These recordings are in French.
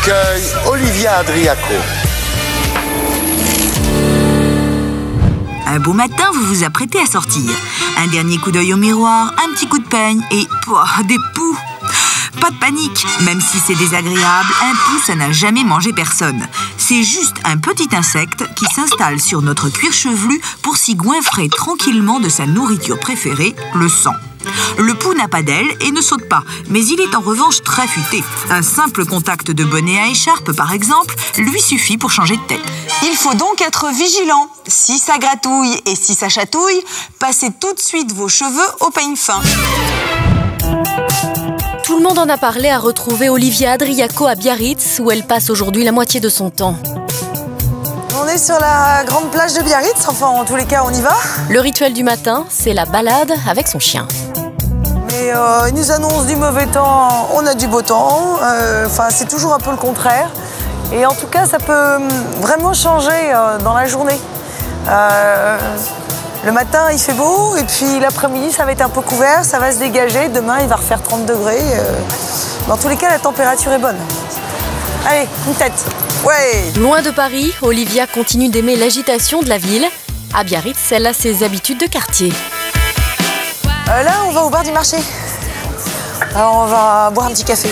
accueille Olivia Adriaco. Un beau matin, vous vous apprêtez à sortir. Un dernier coup d'œil au miroir, un petit coup de peigne et des poux. Pas de panique, même si c'est désagréable, un pou, ça n'a jamais mangé personne. C'est juste un petit insecte qui s'installe sur notre cuir chevelu pour s'y goinfrer tranquillement de sa nourriture préférée, le sang. Le pou n'a pas d'ailes et ne saute pas, mais il est en revanche très futé. Un simple contact de bonnet à écharpe, par exemple, lui suffit pour changer de tête. Il faut donc être vigilant. Si ça gratouille et si ça chatouille, passez tout de suite vos cheveux au peigne fin. Tout le monde en a parlé à retrouver Olivia Adriaco à Biarritz, où elle passe aujourd'hui la moitié de son temps. On est sur la grande plage de Biarritz, enfin en tous les cas on y va. Le rituel du matin, c'est la balade avec son chien. Mais ils nous annoncent du mauvais temps, on a du beau temps, enfin c'est toujours un peu le contraire. Et en tout cas ça peut vraiment changer dans la journée. Le matin, il fait beau, et puis l'après-midi, ça va être un peu couvert, ça va se dégager. Demain, il va refaire 30 degrés. Dans tous les cas, la température est bonne. Allez, une tête. Ouais. Loin de Paris, Olivia continue d'aimer l'agitation de la ville. À Biarritz, elle a ses habitudes de quartier. Là, on va au bar du marché. Alors, on va boire un petit café.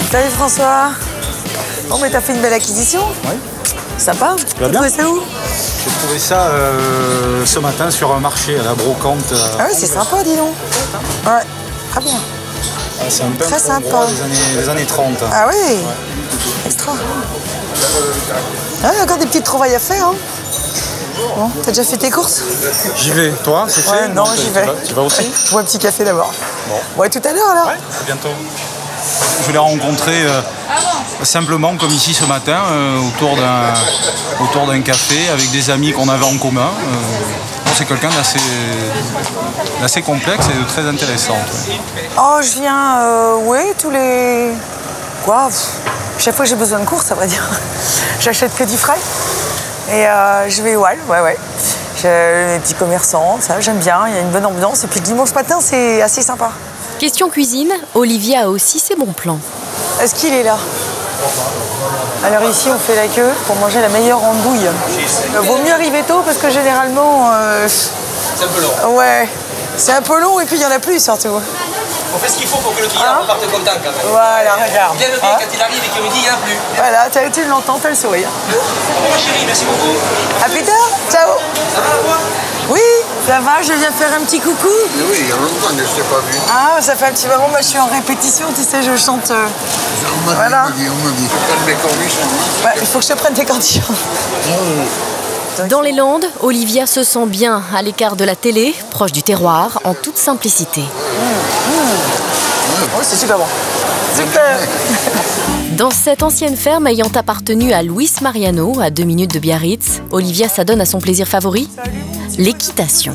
Salut François. Bon, mais t'as fait une belle acquisition. Oui. Sympa. Tu as trouvé ça où? J'ai trouvé ça ce matin sur un marché à la brocante. Ah oui, c'est sympa, dis donc. Ouais, très bien. Ah, c'est un peu très sympa. Des années 30. Ah oui, ouais. Extra. Ah, il y a encore des petites trouvailles à faire. Hein. Bon, t'as déjà fait tes courses? J'y vais. Toi, c'est fait? Non, j'y vais. Tu vas aussi? Je bois un petit café d'abord. Bon. Ouais, tout à l'heure alors. Ouais, à bientôt. Je l'ai rencontré simplement comme ici ce matin, autour d'un café avec des amis qu'on avait en commun. C'est quelqu'un d'assez complexe et de très intéressant. Ouais. Oh, je viens, oui, tous les... Quoi? Chaque fois que j'ai besoin de courses, à vrai dire. J'achète que du frais. Et je vais au Halles, ouais. J'ai des petits commerçants, ça, j'aime bien, il y a une bonne ambiance. Et puis le dimanche matin, c'est assez sympa. Question cuisine, Olivia a aussi ses bons plans. Est-ce qu'il est là? Alors ici, on fait la queue pour manger la meilleure andouille. Vaut mieux arriver tôt parce que généralement... C'est un peu long. Ouais, c'est un peu long et puis il y en a plus surtout. On fait ce qu'il faut pour que le client reparte content quand même. Voilà, regarde. Bien le bien quand il arrive et qu'il me dit il n'y en a plus. Voilà, tu l'entends, t'as le sourire. Bon chérie, merci beaucoup. À plus tard, ciao. Ça va toi? Oui, ça va, je viens faire un petit coucou. Oui, il y a longtemps que je t'ai pas vu. Ah, ça fait un petit moment, moi je suis en répétition, tu sais, je chante... Voilà. On m'a dit. Mes cornichons. Ouais, il faut que je te prenne tes cornichons. Dans les Landes, Olivia se sent bien à l'écart de la télé, proche du terroir, en toute simplicité. Oh, c'est super bon. Super. Dans cette ancienne ferme ayant appartenu à Luis Mariano, à 2 minutes de Biarritz, Olivia s'adonne à son plaisir favori, l'équitation.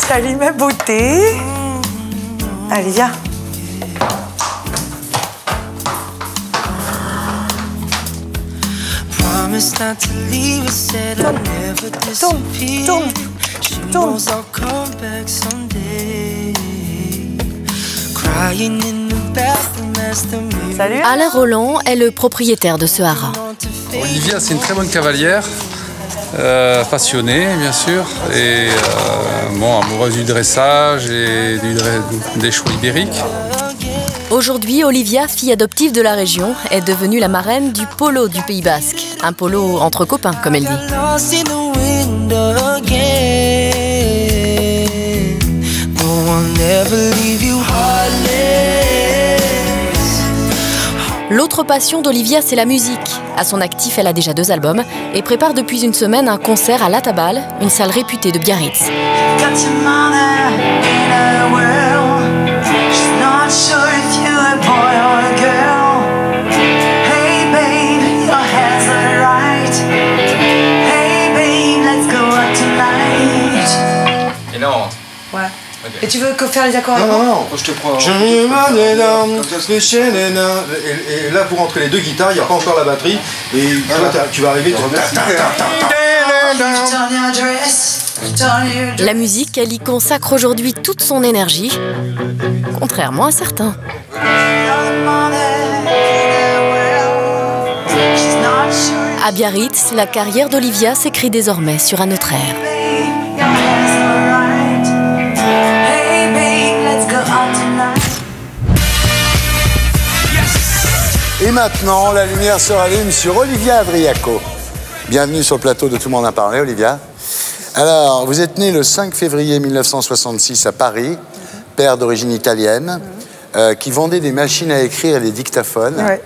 Salut ma beauté. Allez, viens. Tourne. Salut. Alain Roland est le propriétaire de ce haras. Olivia, c'est une très bonne cavalière, passionnée bien sûr, et amoureuse du dressage et des chevaux ibériques. Aujourd'hui, Olivia, fille adoptive de la région, est devenue la marraine du polo du Pays Basque. Un polo entre copains, comme elle dit. L'autre passion d'Olivia, c'est la musique. À son actif, elle a déjà 2 albums et prépare depuis une semaine un concert à l'Atabal, une salle réputée de Biarritz. Ouais. Okay. Et tu veux faire les accords avec moi? Non, je te prends. Et là, pour entrer les 2 guitares, il n'y a pas encore la batterie. Et toi, tu vas arriver. La musique, elle y consacre aujourd'hui toute son énergie, contrairement à certains. À Biarritz, la carrière d'Olivia s'écrit désormais sur un autre air. Et maintenant, la lumière se rallume sur Olivia Adriaco. Bienvenue sur le plateau de Tout le monde a parlé, Olivia. Alors, vous êtes née le 5 février 1966 à Paris, père d'origine italienne, qui vendait des machines à écrire et des dictaphones. Ouais.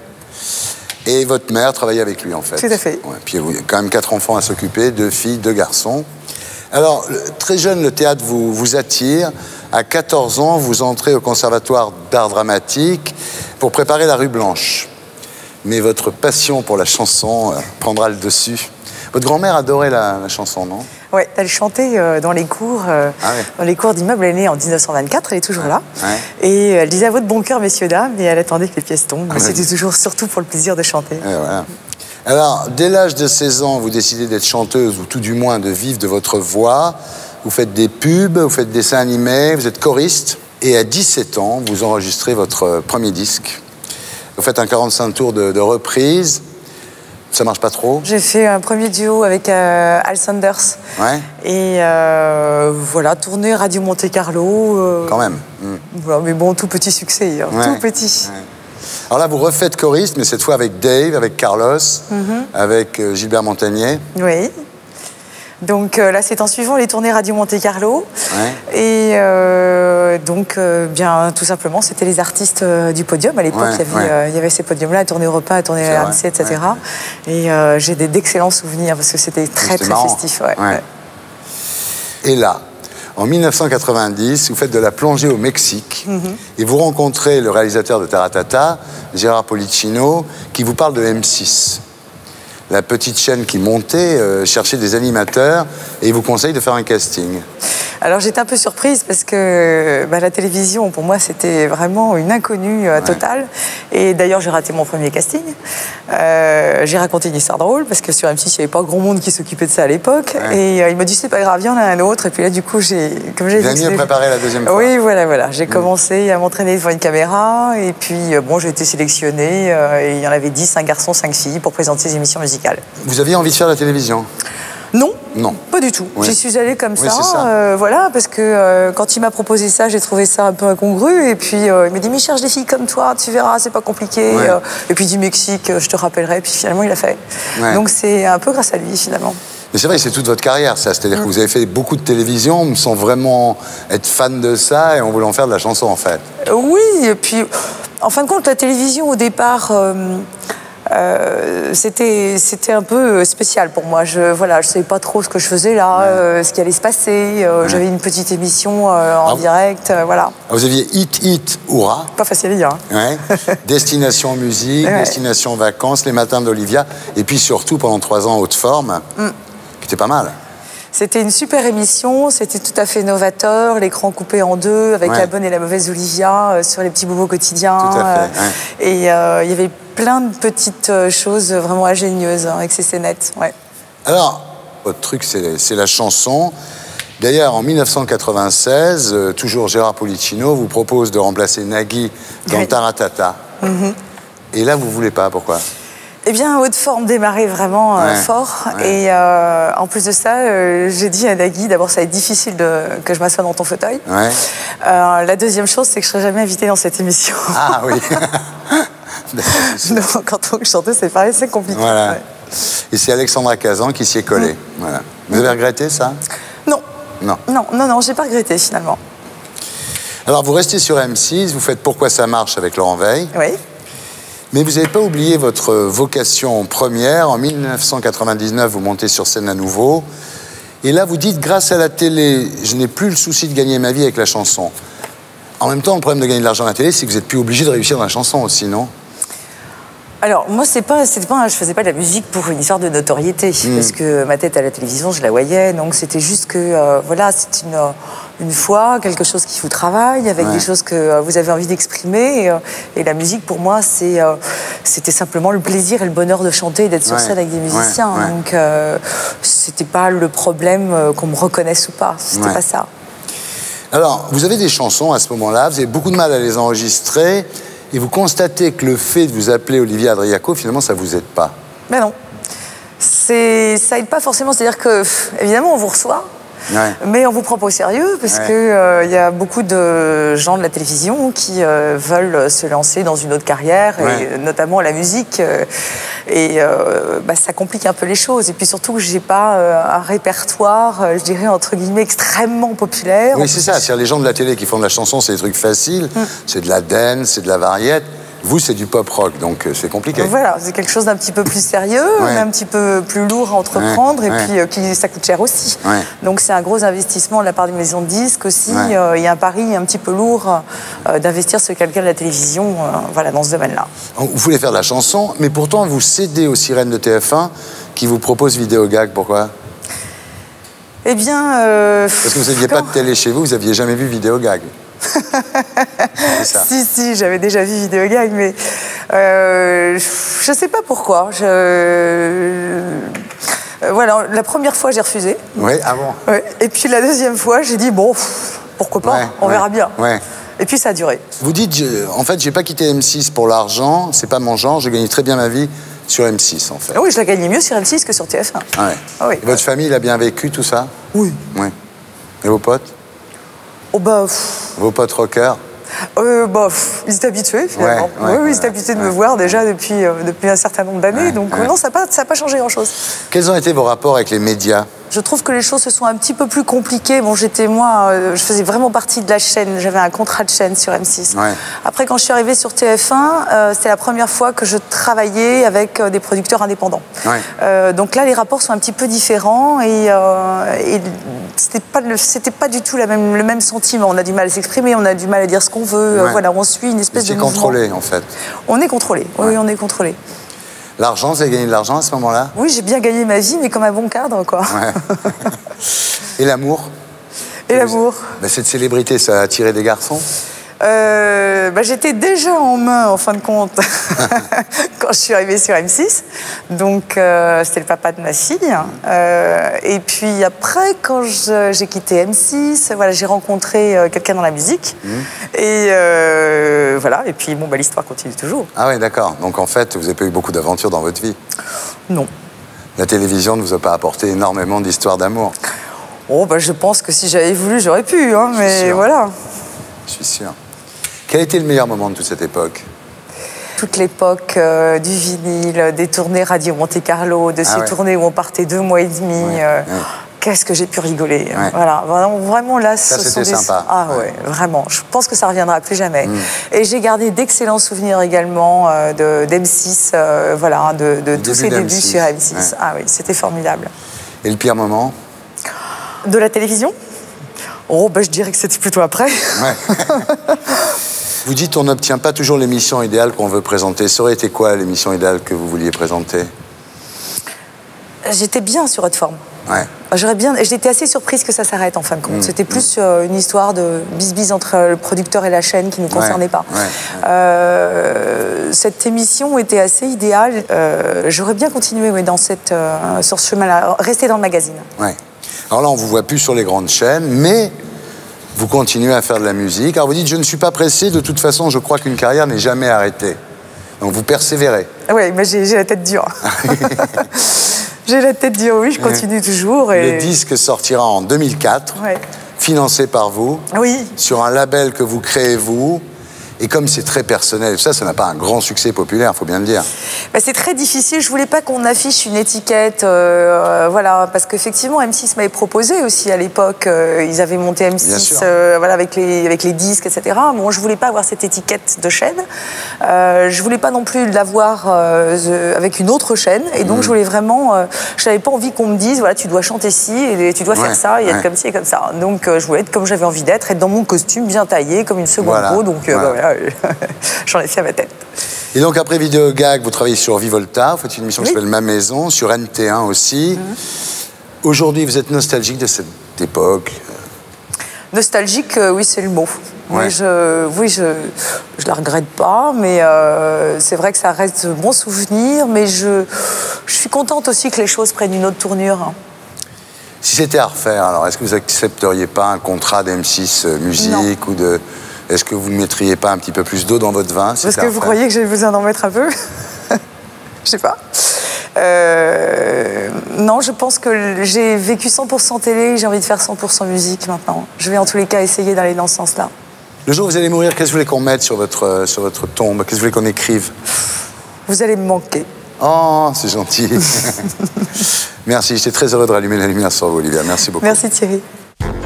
Et votre mère travaillait avec lui, en fait. Tout à fait. Ouais, puis il y a quand même 4 enfants à s'occuper, 2 filles, 2 garçons. Alors, très jeune, le théâtre vous attire. À 14 ans, vous entrez au Conservatoire d'art dramatique pour préparer La Rue Blanche. Mais votre passion pour la chanson prendra le dessus. Votre grand-mère adorait la chanson, non? Ouais, elle chantait dans les cours, dans les cours d'immeuble. Elle est née en 1924, elle est toujours là. Ouais. Et elle disait à votre bon cœur, messieurs, dames, et elle attendait que les pièces tombent. C'était toujours, surtout pour le plaisir de chanter. Voilà. Alors, dès l'âge de 16 ans, vous décidez d'être chanteuse, ou tout du moins de vivre de votre voix. Vous faites des pubs, vous faites des dessins animés, vous êtes choriste. Et à 17 ans, vous enregistrez votre premier disque. Vous faites un 45 tours de reprise. Ça marche pas trop? J'ai fait un premier duo avec Al Sanders. Ouais. Et voilà, tournée Radio Monte Carlo. Quand même. Voilà, mais bon, tout petit succès, hein, Ouais. tout petit. Ouais. Alors là, vous refaites choriste, mais cette fois avec Dave, avec Carlos, avec Gilbert Montagnier. Oui. Donc là, c'est en suivant les tournées Radio Monte Carlo. Ouais. Et donc, bien, tout simplement, c'était les artistes du podium. À l'époque, Ouais, il y avait ces podiums-là, la tournée Europe 1, la tournée RMC, etc. Ouais. Et j'ai d'excellents souvenirs parce que c'était très, très marrant. festif. Ouais. Ouais. Et là, en 1990, vous faites de la plongée au Mexique et vous rencontrez le réalisateur de Taratata, Gérard Policino, qui vous parle de M6. La petite chaîne qui montait, cherchait des animateurs et il vous conseille de faire un casting. Alors j'étais un peu surprise parce que la télévision, pour moi, c'était vraiment une inconnue totale. Et d'ailleurs, j'ai raté mon premier casting. J'ai raconté une histoire drôle parce que sur M6, il n'y avait pas grand monde qui s'occupait de ça à l'époque. Ouais. Et il m'a dit, c'est pas grave, il y en a un autre. Et puis là, du coup, comme j'ai Vous avez mieux préparé la deuxième fois. Oui, voilà. J'ai commencé à m'entraîner devant une caméra. Et puis, bon, j'ai été sélectionnée. Et il y en avait 10, 5 garçons, 5 filles pour présenter des émissions musicales. Vous aviez envie de faire la télévision? Non. Non. Pas du tout. Oui. J'y suis allée comme Oui, ça, c'est ça. voilà, parce que quand il m'a proposé ça, j'ai trouvé ça un peu incongru. Et puis il m'a dit, mais cherche des filles comme toi, tu verras, c'est pas compliqué. Ouais. Et puis du Mexique, je te rappellerai. Et puis finalement, il a fait. Ouais. Donc c'est un peu grâce à lui, finalement. Mais c'est vrai, c'est toute votre carrière, ça. C'est-à-dire que vous avez fait beaucoup de télévision, on me sent vraiment être fan de ça et on voulait en faire de la chanson, en fait. Oui, et puis, en fin de compte, la télévision, au départ... c'était un peu spécial pour moi. Je ne savais pas trop ce que je faisais là, ce qui allait se passer. J'avais une petite émission en direct, voilà. Vous aviez Hit, Hurrah. Pas facile à dire. Ouais. Destination musique, Destination vacances, Les Matins d'Olivia. Et puis surtout, pendant 3 ans, Haute Forme, qui était pas mal. C'était une super émission, c'était tout à fait novateur, l'écran coupé en deux, avec la bonne et la mauvaise Olivia, sur les petits bobos quotidiens. Tout à fait, Et il y avait plein de petites choses vraiment ingénieuses avec ces scénettes. Ouais. Alors, votre truc, c'est la chanson. D'ailleurs, en 1996, toujours Gérard Policino vous propose de remplacer Nagui dans Taratata. Et là, vous voulez pas, pourquoi? Eh bien, Haute Forme démarrait vraiment fort. Ouais. Et en plus de ça, j'ai dit à Nagui, d'abord, ça va être difficile que je m'assoie dans ton fauteuil. Ouais. La deuxième chose, c'est que je ne serai jamais invitée dans cette émission. Ah oui. Non, quand on chante, c'est pareil, c'est compliqué. Voilà. Ouais. Et c'est Alexandra Kazan qui s'y est collée. Voilà. Vous avez regretté ça? Non. Non. J'ai pas regretté finalement. Alors, vous restez sur M6, vous faites Pourquoi ça marche avec Laurent Veil. Oui. Mais vous n'avez pas oublié votre vocation première. En 1999, vous montez sur scène à nouveau. Et là, vous dites, grâce à la télé, je n'ai plus le souci de gagner ma vie avec la chanson. En même temps, le problème de gagner de l'argent à la télé, c'est que vous n'êtes plus obligé de réussir dans la chanson aussi, non? Alors, moi, je faisais pas de la musique pour une histoire de notoriété, parce que ma tête à la télévision, je la voyais, donc c'était juste que, voilà, c'est une fois, quelque chose qui vous travaille, avec des choses que vous avez envie d'exprimer, et la musique, pour moi, c'était simplement le plaisir et le bonheur de chanter et d'être sur scène avec des musiciens, donc c'était pas le problème qu'on me reconnaisse ou pas, c'était pas ça. Alors, vous avez des chansons à ce moment-là, vous avez beaucoup de mal à les enregistrer, et vous constatez que le fait de vous appeler Olivier Adriaco, finalement, ça vous aide pas. Mais non. Ça aide pas forcément. C'est-à-dire que, évidemment, on vous reçoit. Ouais. Mais on vous prend pas au sérieux parce que y a beaucoup de gens de la télévision qui veulent se lancer dans une autre carrière, et notamment la musique. Ça complique un peu les choses. Et puis surtout, j'ai pas un répertoire, je dirais entre guillemets, extrêmement populaire. Oui, c'est ça. C'est-à-dire les gens de la télé qui font de la chanson, c'est des trucs faciles. C'est de la dance, c'est de la variette. Vous, c'est du pop-rock, donc c'est compliqué. Voilà, c'est quelque chose d'un petit peu plus sérieux, un petit peu plus lourd à entreprendre, et puis ça coûte cher aussi. Donc c'est un gros investissement de la part d'une maison de disques aussi. Il y a un pari un petit peu lourd d'investir sur quelqu'un de la télévision dans ce domaine-là. Vous voulez faire de la chanson, mais pourtant vous cédez aux sirènes de TF1 qui vous proposent Vidéogag. Pourquoi? Eh bien... Parce que vous n'aviez pas de télé chez vous, vous n'aviez jamais vu Vidéogag. Si, j'avais déjà vu Vidéogag, mais je sais pas pourquoi. Voilà, la première fois, j'ai refusé. Oui, ah bon? Ouais. Et puis la deuxième fois, j'ai dit, bon, pourquoi pas, on verra bien. Et puis ça a duré. Vous dites, en fait, j'ai pas quitté M6 pour l'argent, c'est pas mon genre, j'ai gagné très bien ma vie sur M6, en fait. Oui, je la gagnais mieux sur M6 que sur TF1. Et votre famille, elle a bien vécu tout ça? Oui. Et vos potes? Oh bah... Vos potes rockers? Ils étaient habitués, finalement. Ils étaient habitués de me voir déjà depuis un certain nombre d'années. Donc non, ça n'a pas changé grand-chose. Quels ont été vos rapports avec les médias? Je trouve que les choses se sont un petit peu plus compliquées. Bon, je faisais vraiment partie de la chaîne. J'avais un contrat de chaîne sur M6. Après, quand je suis arrivée sur TF1, c'était la première fois que je travaillais avec des producteurs indépendants. Donc là, les rapports sont un petit peu différents et c'était pas du tout le même sentiment. On a du mal à s'exprimer, on a du mal à dire ce qu'on veut. On suit une espèce de mouvement. C'est contrôlé, en fait. On est contrôlé. Oui, on est contrôlé. L'argent, vous avez gagné de l'argent à ce moment-là? Oui, j'ai bien gagné ma vie, mais comme un bon cadre, quoi. Et l'amour? Et l'amour? Cette célébrité, ça a attiré des garçons? J'étais déjà en main, en fin de compte, quand je suis arrivée sur M6. Donc, c'était le papa de ma fille. Et puis après, quand j'ai quitté M6, j'ai rencontré quelqu'un dans la musique. Et et puis l'histoire continue toujours. Ah oui, d'accord. Donc en fait, vous n'avez pas eu beaucoup d'aventures dans votre vie? Non. La télévision ne vous a pas apporté énormément d'histoires d'amour? Je pense que si j'avais voulu, j'aurais pu, mais voilà. Je suis sûr. Quel a été le meilleur moment de toute cette époque? Toute l'époque du vinyle, des tournées Radio Monte Carlo, de ces tournées où on partait 2 mois et demi. Qu'est-ce que j'ai pu rigoler. Voilà, vraiment là, ça, c'était sympa. Ah vraiment. Je pense que ça ne reviendra plus jamais. Et j'ai gardé d'excellents souvenirs également d'M6, de tous ces débuts sur M6. Ah oui, c'était formidable. Et le pire moment? De la télévision? Je dirais que c'était plutôt après. Vous dites on n'obtient pas toujours l'émission idéale qu'on veut présenter. Ça aurait été quoi l'émission idéale que vous vouliez présenter? J'étais bien sur Haute Forme. J'étais assez surprise que ça s'arrête en fin de compte. C'était plus une histoire de bis-bis entre le producteur et la chaîne qui ne nous concernait pas. Cette émission était assez idéale. J'aurais bien continué sur ce chemin-là, rester dans le magazine. Alors là, on ne vous voit plus sur les grandes chaînes, mais vous continuez à faire de la musique. Alors vous dites, je ne suis pas pressé, de toute façon, je crois qu'une carrière n'est jamais arrêtée. Donc vous persévérez. Oui, mais j'ai la tête dure. J'ai la tête dure, oui, je continue toujours. Le disque sortira en 2004, financé par vous, sur un label que vous créez vous. Et comme c'est très personnel, ça n'a pas un grand succès populaire, il faut bien le dire. C'est très difficile. Je voulais pas qu'on affiche une étiquette, parce qu'effectivement, M6 m'avait proposé aussi à l'époque. Ils avaient monté M6, avec les disques, etc. Bon, je voulais pas avoir cette étiquette de chaîne. Je voulais pas non plus l'avoir avec une autre chaîne. Et donc, je voulais vraiment. Je n'avais pas envie qu'on me dise, tu dois chanter ci, et tu dois faire ça, et être comme ci et comme ça. Donc, je voulais être comme j'avais envie d'être, être dans mon costume bien taillé, comme une seconde peau. Donc, j'en ai fait à ma tête. Et donc après Vidéogag, vous travaillez sur Vivolta, vous faites une émission qui s'appelle Ma Maison, sur NT1 aussi. Aujourd'hui, vous êtes nostalgique de cette époque? Nostalgique, oui, c'est le mot. Je la regrette pas, mais c'est vrai que ça reste de bons souvenirs, mais je suis contente aussi que les choses prennent une autre tournure. Si c'était à refaire, alors est-ce que vous accepteriez pas un contrat d'M6 Musique ou de Est-ce que vous ne mettriez pas un petit peu plus d'eau dans votre vin? Est-ce que vous croyez que j'ai besoin d'en mettre un peu? Je sais pas. Non, je pense que j'ai vécu 100% télé, j'ai envie de faire 100% musique maintenant. Je vais en tous les cas essayer d'aller dans ce sens-là. Le jour où vous allez mourir, qu'est-ce que vous voulez qu'on mette sur votre tombe? Qu'est-ce que vous voulez qu'on écrive? Vous allez me manquer. Oh, c'est gentil. Merci, j'étais très heureux de rallumer la lumière sur vous, Olivia. Merci beaucoup. Merci Thierry.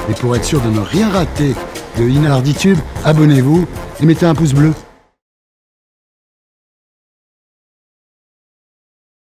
Et pour être sûr de ne rien rater de Inarditube, abonnez-vous et mettez un pouce bleu.